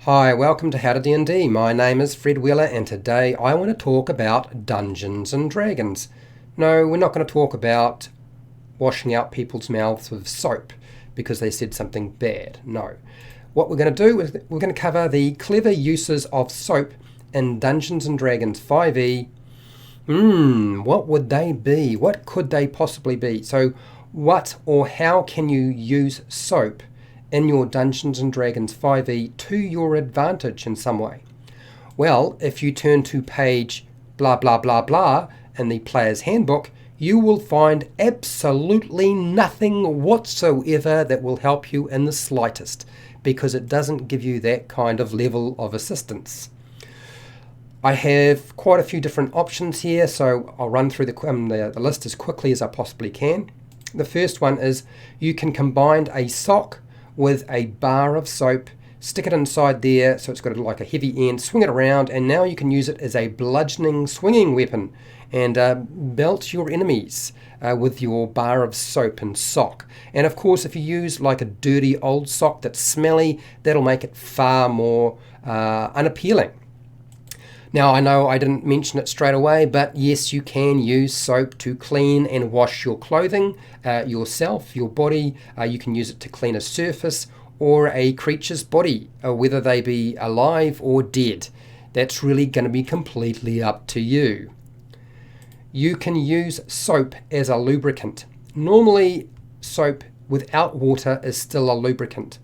Hi, welcome to HowtoDandD. My name is Fred Wheeler and today I want to talk about Dungeons and Dragons. No, we're not going to talk about washing out people's mouths with soap because they said something bad. No. What we're going to do is we're going to cover the clever uses of soap in Dungeons and Dragons 5e. What would they be? What could they possibly be? So what or how can you use soap in your Dungeons and Dragons 5e to your advantage in some way? Well, if you turn to page blah blah blah blah in the player's handbook, you will find absolutely nothing whatsoever that will help you in the slightest, because it doesn't give you that kind of level of assistance. I have quite a few different options here, so I'll run through the list as quickly as I possibly can. The first one is you can combine a sock with a bar of soap, stick it inside there so it's got like a heavy end, swing it around, and now you can use it as a bludgeoning swinging weapon and belt your enemies with your bar of soap and sock. And of course, if you use like a dirty old sock that's smelly, that'll make it far more unappealing. Now, I know I didn't mention it straight away, but yes, you can use soap to clean and wash your clothing, yourself, your body. You can use it to clean a surface or a creature's body, whether they be alive or dead. That's really going to be completely up to you. You can use soap as a lubricant. Normally, soap without water is still a lubricant,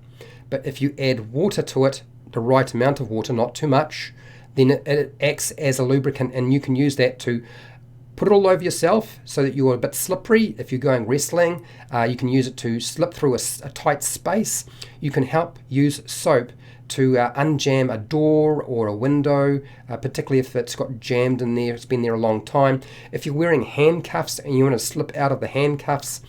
but if you add water to it, the right amount of water, not too much, then it acts as a lubricant, and you can use that to put it all over yourself so that you're a bit slippery. If you're going wrestling, you can use it to slip through a tight space. You can help use soap to unjam a door or a window, particularly if it's got jammed in there, it's been there a long time. If you're wearing handcuffs and you want to slip out of the handcuffs,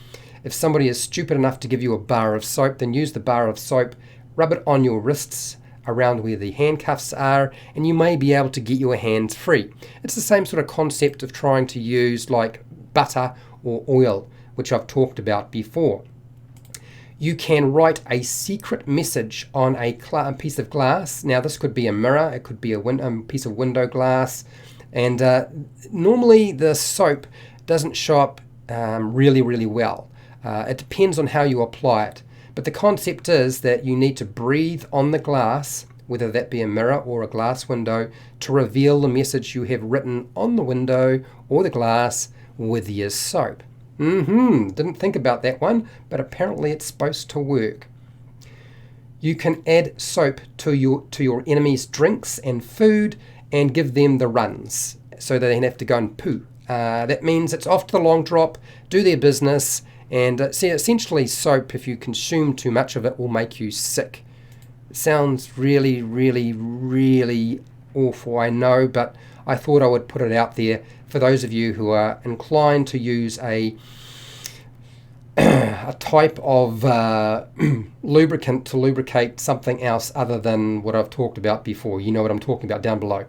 if somebody is stupid enough to give you a bar of soap, then use the bar of soap, rub it on your wrists around where the handcuffs are, and you may be able to get your hands free. It's the same sort of concept of trying to use like butter or oil, which I've talked about before. You can write a secret message on a piece of glass. Now this could be a mirror, it could be a piece of window glass, and normally the soap doesn't show up really well. It depends on how you apply it. But the concept is that you need to breathe on the glass, whether that be a mirror or a glass window, to reveal the message you have written on the window or the glass with your soap. Didn't think about that one, but apparently it's supposed to work. You can add soap to your enemies' drinks and food and give them the runs so they don't have to go and poo. That means it's off to the long drop, do their business. And see, essentially soap, if you consume too much of it, will make you sick. It sounds really awful, I know, but I thought I would put it out there for those of you who are inclined to use a type of lubricant to lubricate something else other than what I've talked about before. You know what I'm talking about down below.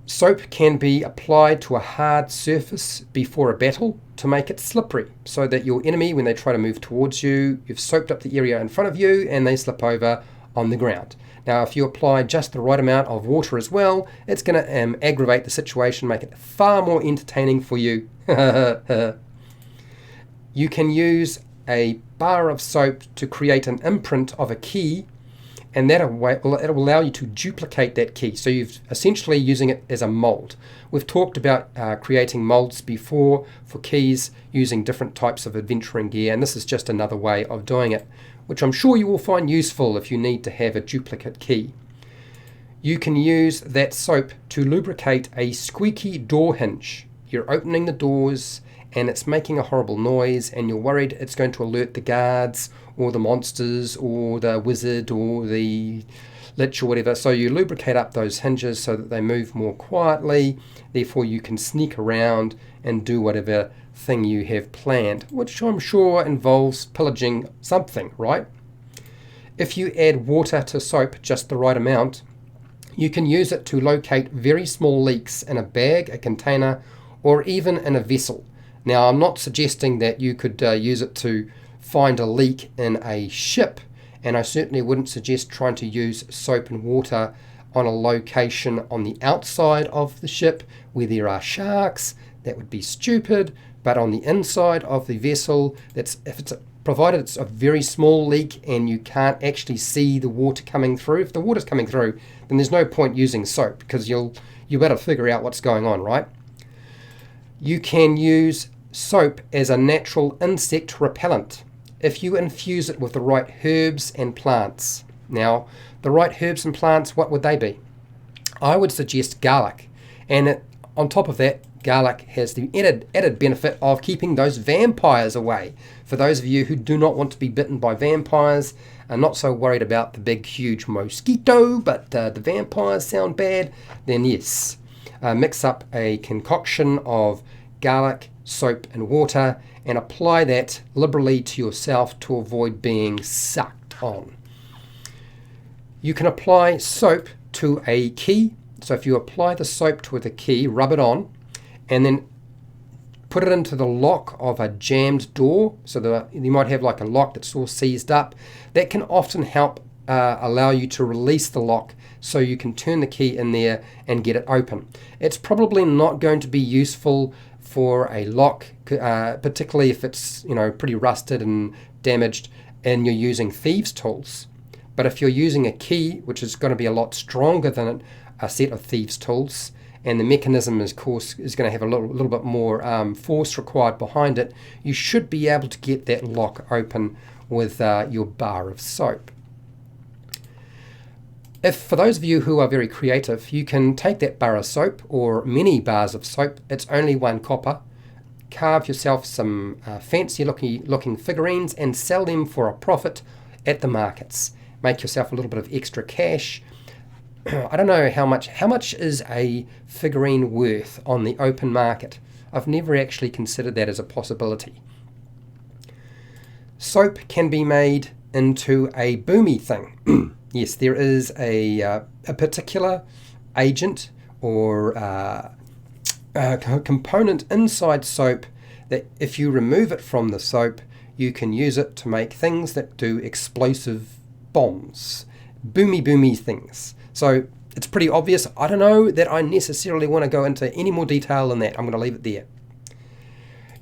Soap can be applied to a hard surface before a battle to make it slippery, so that your enemy, when they try to move towards you, you've soaped up the area in front of you and they slip over on the ground. Now, if you apply just the right amount of water as well, it's going to aggravate the situation, make it far more entertaining for you. You can use a bar of soap to create an imprint of a key, and it'll allow you to duplicate that key. So you're essentially using it as a mold. We've talked about creating molds before for keys using different types of adventuring gear, and this is just another way of doing it, which I'm sure you will find useful if you need to have a duplicate key. You can use that soap to lubricate a squeaky door hinge. You're opening the doors and it's making a horrible noise and you're worried it's going to alert the guards or the monsters or the wizard or the lich or whatever. So you lubricate up those hinges so that they move more quietly, therefore you can sneak around and do whatever thing you have planned, which I'm sure involves pillaging something, right? If you add water to soap, just the right amount, you can use it to locate very small leaks in a bag, a container, or even in a vessel. Now, I'm not suggesting that you could use it to find a leak in a ship and I certainly wouldn't suggest trying to use soap and water on a location on the outside of the ship where there are sharks. That would be stupid. But on the inside of the vessel, provided it's a very small leak and you can't actually see the water coming through. If the water's coming through, then there's no point using soap, because you'll better figure out what's going on, right? You can use soap as a natural insect repellent if you infuse it with the right herbs and plants. Now, the right herbs and plants, what would they be? I would suggest garlic. And on top of that, garlic has the added benefit of keeping those vampires away. For those of you who do not want to be bitten by vampires, are not so worried about the big huge mosquito, but the vampires sound bad, then yes, mix up a concoction of garlic, soap and water and apply that liberally to yourself to avoid being sucked on. You can apply soap to a key. So if you apply the soap to the key, rub it on, and then put it into the lock of a jammed door. So you might have like a lock that's all seized up. That can often help allow you to release the lock so you can turn the key in there and get it open. It's probably not going to be useful for a lock, particularly if it's pretty rusted and damaged and you're using thieves' tools. But if you're using a key, which is going to be a lot stronger than a set of thieves' tools, and the mechanism is going to have a little bit more force required behind it, you should be able to get that lock open with your bar of soap. If, for those of you who are very creative, you can take that bar of soap or many bars of soap, it's only 1 copper, carve yourself some fancy looking figurines and sell them for a profit at the markets. Make yourself a little bit of extra cash. I don't know how much is a figurine worth on the open market. I've never actually considered that as a possibility. Soap can be made into a boomy thing. Yes, there is a particular agent or component inside soap that if you remove it from the soap, you can use it to make things that do explosive bombs. Boomy things. So it's pretty obvious. I don't know that I necessarily want to go into any more detail than that. I'm going to leave it there.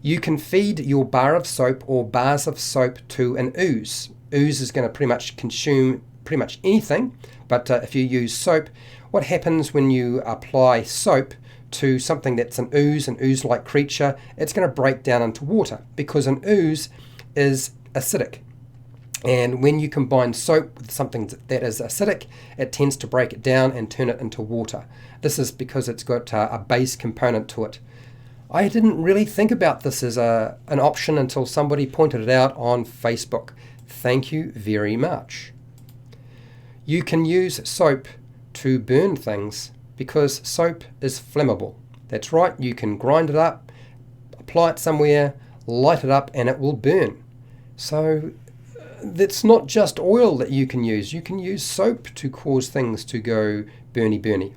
You can feed your bar of soap or bars of soap to an ooze. Ooze is going to pretty much consume pretty much anything, but if you use soap, what happens when you apply soap to something that's an ooze-like creature, it's going to break down into water because an ooze is acidic. And when you combine soap with something that is acidic, it tends to break it down and turn it into water. This is because it's got a base component to it. I didn't really think about this as an option until somebody pointed it out on Facebook. Thank you very much. You can use soap to burn things because soap is flammable. That's right, you can grind it up, apply it somewhere, light it up, and it will burn. So that's not just oil that you can use. You can use soap to cause things to go burny.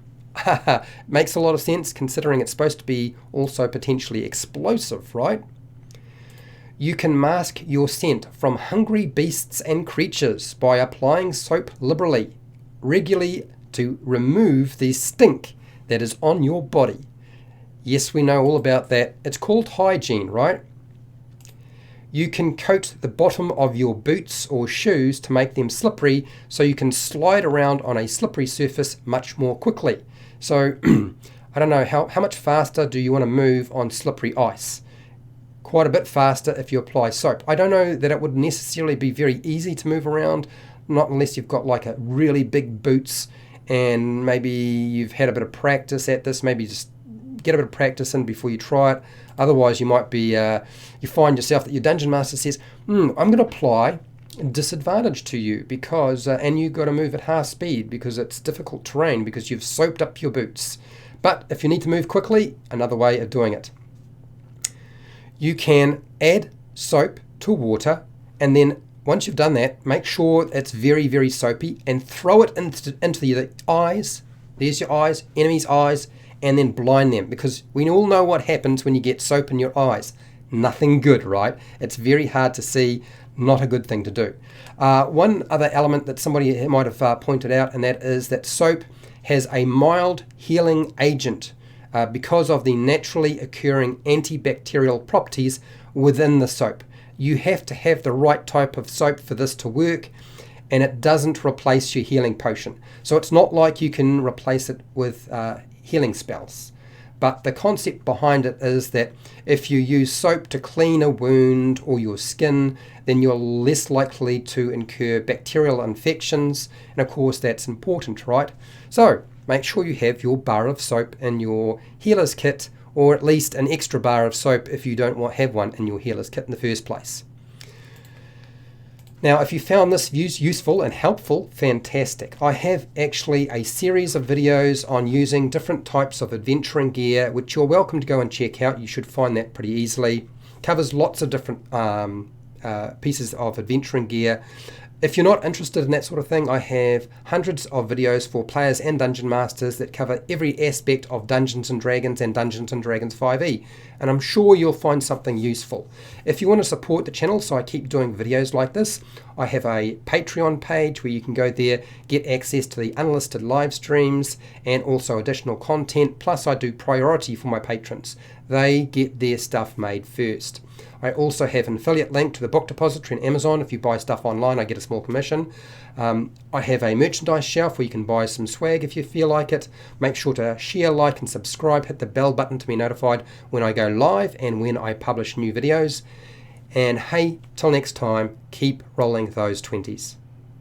Makes a lot of sense considering it's supposed to be also potentially explosive, right? You can mask your scent from hungry beasts and creatures by applying soap regularly to remove the stink that is on your body. Yes, we know all about that. It's called hygiene, right? You can coat the bottom of your boots or shoes to make them slippery so you can slide around on a slippery surface much more quickly. So, I don't know, how much faster do you want to move on slippery ice? Quite a bit faster if you apply soap. I don't know that it would necessarily be very easy to move around, not unless you've got like a really big boots and maybe you've had a bit of practice at this. Maybe just get a bit of practice in before you try it. Otherwise, you might be, you find yourself that your dungeon master says, I'm going to apply disadvantage to you because, and you've got to move at half speed because it's difficult terrain because you've soaped up your boots. But if you need to move quickly, another way of doing it. You can add soap to water, and then once you've done that, make sure it's very, very soapy and throw it into the eyes. There's your eyes, enemy's eyes, and then blind them, because we all know what happens when you get soap in your eyes. Nothing good, right? It's very hard to see. Not a good thing to do. One other element that somebody might have pointed out, and that is that soap has a mild healing agent because of the naturally occurring antibacterial properties within the soap. You have to have the right type of soap for this to work, and it doesn't replace your healing potion. So it's not like you can replace it with healing spells. But the concept behind it is that if you use soap to clean a wound or your skin, then you're less likely to incur bacterial infections. And of course, that's important, right? So make sure you have your bar of soap in your healer's kit, or at least an extra bar of soap if you don't have one in your healer's kit in the first place. Now, if you found this useful and helpful, fantastic. I have actually a series of videos on using different types of adventuring gear, which you're welcome to go and check out. You should find that pretty easily. Covers lots of different pieces of adventuring gear. If you're not interested in that sort of thing, I have hundreds of videos for players and dungeon masters that cover every aspect of Dungeons & Dragons and Dungeons & Dragons 5e, and I'm sure you'll find something useful. If you want to support the channel so I keep doing videos like this, I have a Patreon page where you can go there, get access to the unlisted live streams and also additional content, plus I do priority for my patrons. They get their stuff made first. I also have an affiliate link to the book depository on Amazon. If you buy stuff online, I get a small commission. I have a merchandise shelf where you can buy some swag if you feel like it. Make sure to share, like, and subscribe. Hit the bell button to be notified when I go live and when I publish new videos. And hey, till next time, keep rolling those 20s.